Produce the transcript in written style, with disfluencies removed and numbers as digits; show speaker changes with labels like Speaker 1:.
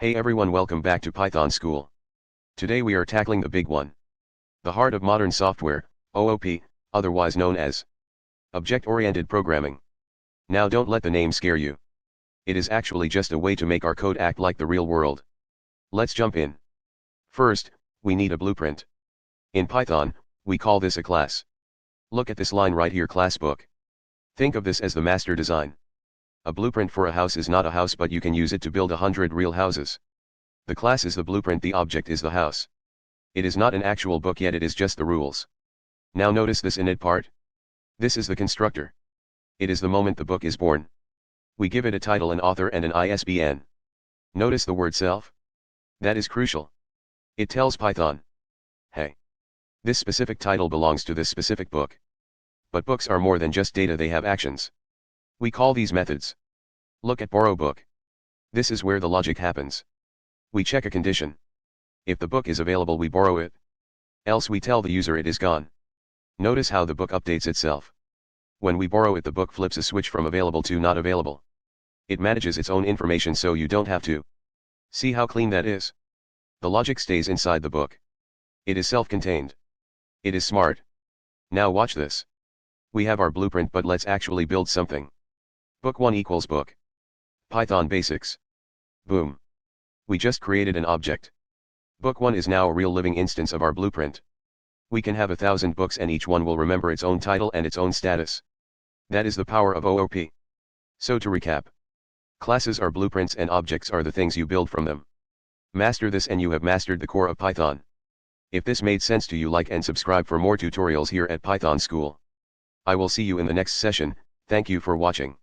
Speaker 1: Hey everyone, welcome back to Python School. Today we are tackling the big one. The heart of modern software, OOP, otherwise known as object-oriented programming. Now don't let the name scare you. It is actually just a way to make our code act like the real world. Let's jump in. First, we need a blueprint. In Python, we call this a class. Look at this line right here, class book. Think of this as the master design. A blueprint for a house is not a house, but you can use it to build 100 real houses. The class is the blueprint, the object is the house. It is not an actual book yet, it is just the rules. Now notice this init part. This is the constructor. It is the moment the book is born. We give it a title, an author and an ISBN. Notice the word self? That is crucial. It tells Python, hey, this specific title belongs to this specific book. But books are more than just data, they have actions. We call these methods. Look at borrow book. This is where the logic happens. We check a condition. If the book is available, we borrow it. Else we tell the user it is gone. Notice how the book updates itself. When we borrow it, the book flips a switch from available to not available. It manages its own information so you don't have to. See how clean that is? The logic stays inside the book. It is self-contained. It is smart. Now watch this. We have our blueprint, but let's actually build something. Book 1 equals book. Python basics. Boom. We just created an object. Book 1 is now a real living instance of our blueprint. We can have 1,000 books and each one will remember its own title and its own status. That is the power of OOP. So to recap. Classes are blueprints and objects are the things you build from them. Master this and you have mastered the core of Python. If this made sense to you, like and subscribe for more tutorials here at Python School. I will see you in the next session. Thank you for watching.